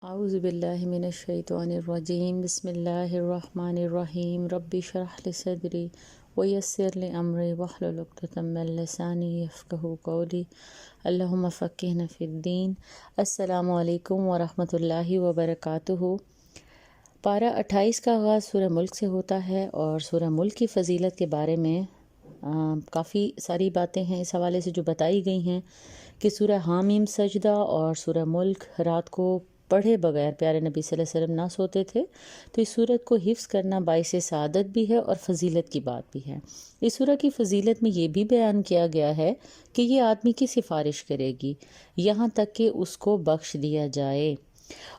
اعوذ باللہ من الشیطان الرجیم بسم اللہ الرحمن الرحیم رب اشرح لی صدری ویسر لی امری واحلل عقدۃ من لسانی یفقہوا قولی اللہم فقہنا فی الدین۔ السلام علیکم ورحمۃ اللہ وبرکاتہ۔ پارہ 28 کا آغاز سورہ ملک سے ہوتا ہے اور سورہ ملک کی فضیلت کے بارے میں کافی ساری باتیں ہیں اس حوالے سے جو بتائی گئی ہیں کہ سورہ حامیم سجدہ اور سورہ ملک رات کو پڑھے بغیر پیارے نبی صلی اللہ علیہ وسلم نہ سوتے تھے، تو اس سورت کو حفظ کرنا باعث سعادت بھی ہے اور فضیلت کی بات بھی ہے۔ اس سورہ کی فضیلت میں یہ بھی بیان کیا گیا ہے کہ یہ آدمی کی سفارش کرے گی یہاں تک کہ اس کو بخش دیا جائے،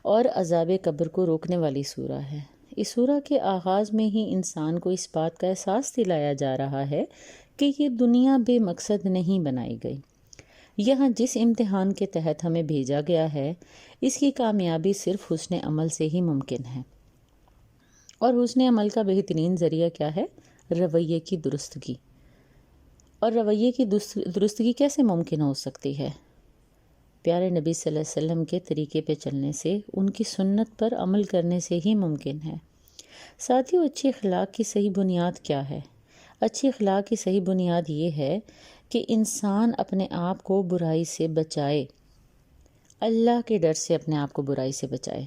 اور عذاب قبر کو روکنے والی سورہ ہے۔ اس سورہ کے آغاز میں ہی انسان کو اس بات کا احساس دلایا جا رہا ہے کہ یہ دنیا بے مقصد نہیں بنائی گئی۔ یہاں جس امتحان کے تحت ہمیں بھیجا گیا ہے، اس کی کامیابی صرف حسن عمل سے ہی ممکن ہے، اور حسن عمل کا بہترین ذریعہ کیا ہے؟ رویے کی درستگی۔ اور رویے کی درستگی کیسے ممکن ہو سکتی ہے؟ پیارے نبی صلی اللہ علیہ وسلم کے طریقے پہ چلنے سے، ان کی سنت پر عمل کرنے سے ہی ممکن ہے۔ ساتھیو، اچھی اخلاق کی صحیح بنیاد کیا ہے؟ اچھی اخلاق کی صحیح بنیاد یہ ہے کہ انسان اپنے آپ کو برائی سے بچائے، اللہ کے ڈر سے اپنے آپ کو برائی سے بچائے،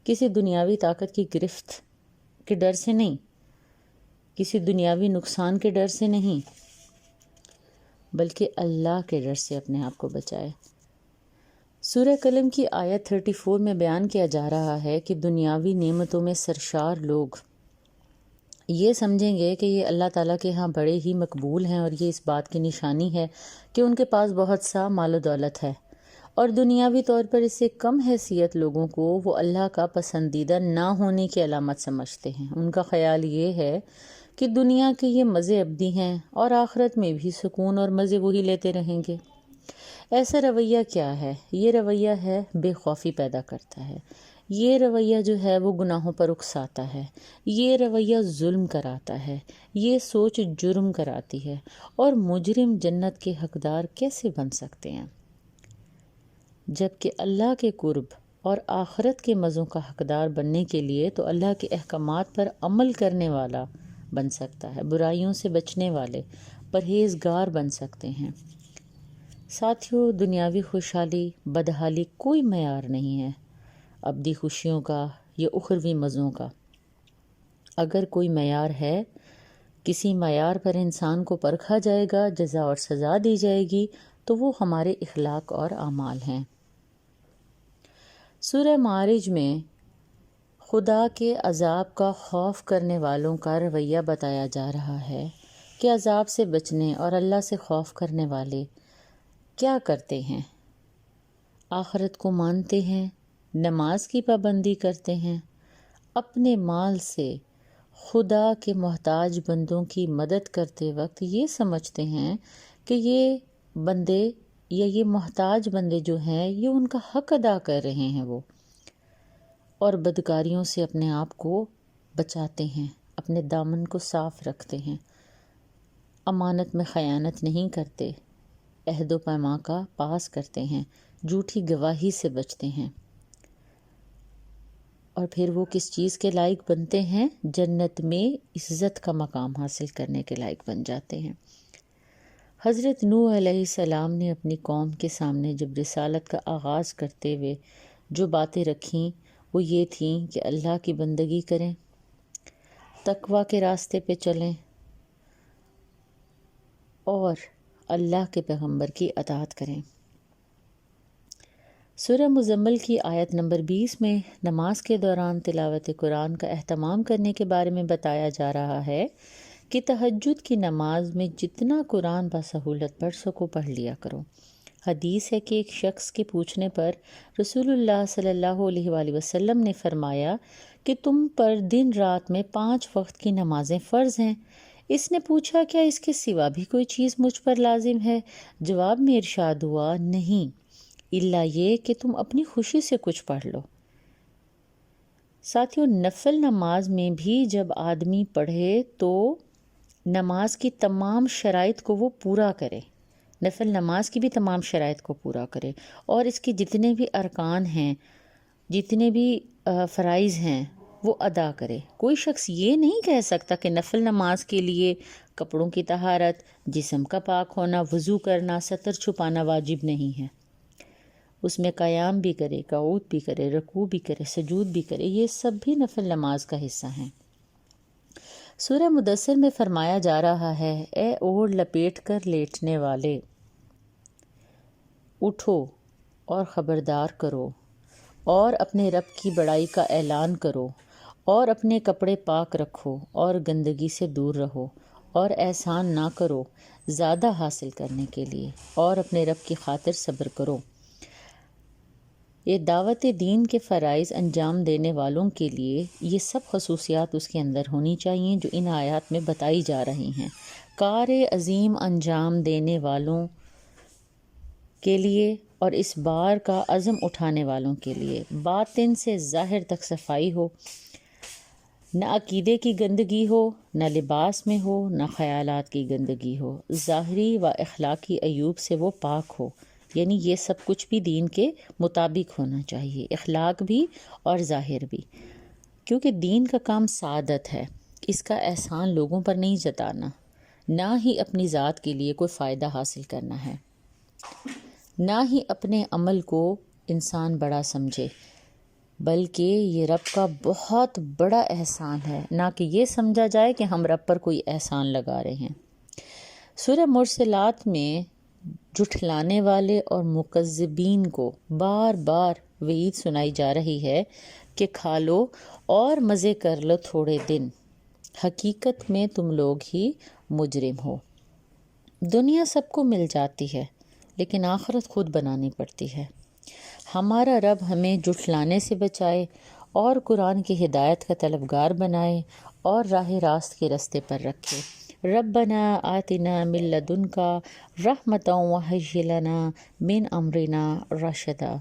کسی دنیاوی طاقت کی گرفت کے ڈر سے نہیں، کسی دنیاوی نقصان کے ڈر سے نہیں، بلکہ اللہ کے ڈر سے اپنے آپ کو بچائے۔ سورہ قلم کی آیت 34 میں بیان کیا جا رہا ہے کہ دنیاوی نعمتوں میں سرشار لوگ یہ سمجھیں گے کہ یہ اللہ تعالیٰ کے ہاں بڑے ہی مقبول ہیں، اور یہ اس بات کی نشانی ہے کہ ان کے پاس بہت سا مال و دولت ہے، اور دنیاوی طور پر اس سے کم حیثیت لوگوں کو وہ اللہ کا پسندیدہ نہ ہونے کی علامت سمجھتے ہیں۔ ان کا خیال یہ ہے کہ دنیا کے یہ مزے ابدی ہیں اور آخرت میں بھی سکون اور مزے وہی لیتے رہیں گے۔ ایسا رویہ کیا ہے؟ یہ رویہ ہے بے خوفی پیدا کرتا ہے، یہ رویہ جو ہے وہ گناہوں پر اکساتا ہے، یہ رویہ ظلم کراتا ہے، یہ سوچ جرم کراتی ہے، اور مجرم جنت کے حقدار کیسے بن سکتے ہیں؟ جبکہ اللہ کے قرب اور آخرت کے مزوں کا حقدار بننے کے لیے تو اللہ کے احکامات پر عمل کرنے والا بن سکتا ہے، برائیوں سے بچنے والے پرہیزگار بن سکتے ہیں۔ ساتھیو، دنیاوی خوشحالی بدحالی کوئی معیار نہیں ہے، ابدی خوشیوں کا یا اخروی مزوں کا۔ اگر کوئی معیار ہے، کسی معیار پر انسان کو پرکھا جائے گا، جزا اور سزا دی جائے گی، تو وہ ہمارے اخلاق اور اعمال ہیں۔ سورہ معارج میں خدا کے عذاب کا خوف کرنے والوں کا رویہ بتایا جا رہا ہے کہ عذاب سے بچنے اور اللہ سے خوف کرنے والے کیا کرتے ہیں؟ آخرت کو مانتے ہیں، نماز کی پابندی کرتے ہیں، اپنے مال سے خدا کے محتاج بندوں کی مدد کرتے وقت یہ سمجھتے ہیں کہ یہ بندے یا یہ محتاج بندے جو ہیں یہ ان کا حق ادا کر رہے ہیں وہ، اور بدکاریوں سے اپنے آپ کو بچاتے ہیں، اپنے دامن کو صاف رکھتے ہیں، امانت میں خیانت نہیں کرتے، عہد و پیمان کا پاس کرتے ہیں، جھوٹی گواہی سے بچتے ہیں، اور پھر وہ کس چیز کے لائق بنتے ہیں؟ جنت میں عزت کا مقام حاصل کرنے کے لائق بن جاتے ہیں۔ حضرت نوح علیہ السلام نے اپنی قوم کے سامنے جب رسالت کا آغاز کرتے ہوئے جو باتیں رکھیں وہ یہ تھیں کہ اللہ کی بندگی کریں، تقوی کے راستے پہ چلیں، اور اللہ کے پیغمبر کی اطاعت کریں۔ سورہ مزمل کی آیت نمبر 20 میں نماز کے دوران تلاوت قرآن کا اہتمام کرنے کے بارے میں بتایا جا رہا ہے کہ تہجد کی نماز میں جتنا قرآن بسہولت پڑھ سکو پڑھ لیا کرو۔ حدیث ہے کہ ایک شخص کے پوچھنے پر رسول اللہ صلی اللہ علیہ وآلہ وسلم نے فرمایا کہ تم پر دن رات میں 5 وقت کی نمازیں فرض ہیں۔ اس نے پوچھا کیا اس کے سوا بھی کوئی چیز مجھ پر لازم ہے؟ جواب میں ارشاد ہوا نہیں، الا یہ کہ تم اپنی خوشی سے کچھ پڑھ لو۔ ساتھیو، نفل نماز میں بھی جب آدمی پڑھے تو نماز کی تمام شرائط کو وہ پورا کرے، نفل نماز کی بھی تمام شرائط کو پورا کرے، اور اس کے جتنے بھی ارکان ہیں جتنے بھی فرائض ہیں وہ ادا کرے۔ کوئی شخص یہ نہیں کہہ سکتا کہ نفل نماز کے لیے کپڑوں کی طہارت، جسم کا پاک ہونا، وضو کرنا، سطر چھپانا واجب نہیں ہے۔ اس میں قیام بھی کرے، قعود بھی کرے، رکوع بھی کرے، سجود بھی کرے، یہ سب بھی نفل نماز کا حصہ ہیں۔ سورہ مدثر میں فرمایا جا رہا ہے، اے اوڑھ لپیٹ کر لیٹنے والے، اٹھو اور خبردار کرو اور اپنے رب کی بڑائی کا اعلان کرو اور اپنے کپڑے پاک رکھو اور گندگی سے دور رہو اور احسان نہ کرو زیادہ حاصل کرنے کے لیے اور اپنے رب کی خاطر صبر کرو۔ یہ دعوت دین کے فرائض انجام دینے والوں کے لیے یہ سب خصوصیات اس کے اندر ہونی چاہیے جو ان آیات میں بتائی جا رہی ہیں۔ کار عظیم انجام دینے والوں کے لیے اور اس بار کا عزم اٹھانے والوں کے لیے باطن سے ظاہر تک صفائی ہو، نہ عقیدے کی گندگی ہو، نہ لباس میں ہو، نہ خیالات کی گندگی ہو، ظاہری و اخلاقی عیوب سے وہ پاک ہو، یعنی یہ سب کچھ بھی دین کے مطابق ہونا چاہیے، اخلاق بھی اور ظاہر بھی، کیونکہ دین کا کام سعادت ہے، اس کا احسان لوگوں پر نہیں جتانا، نہ ہی اپنی ذات کے لیے کوئی فائدہ حاصل کرنا ہے، نہ ہی اپنے عمل کو انسان بڑا سمجھے، بلکہ یہ رب کا بہت بڑا احسان ہے، نہ کہ یہ سمجھا جائے کہ ہم رب پر کوئی احسان لگا رہے ہیں۔ سورہ مرسلات میں جھٹلانے والے اور مکذبین کو بار بار وعید سنائی جا رہی ہے کہ کھا لو اور مزے کر لو تھوڑے دن، حقیقت میں تم لوگ ہی مجرم ہو۔ دنیا سب کو مل جاتی ہے لیکن آخرت خود بنانی پڑتی ہے۔ ہمارا رب ہمیں جھٹلانے سے بچائے اور قرآن کی ہدایت کا طلبگار بنائے اور راہ راست کے رستے پر رکھے۔ ربنا آتنا من لدنک رحمۃ وہیئ لنا من امرنا رشدا۔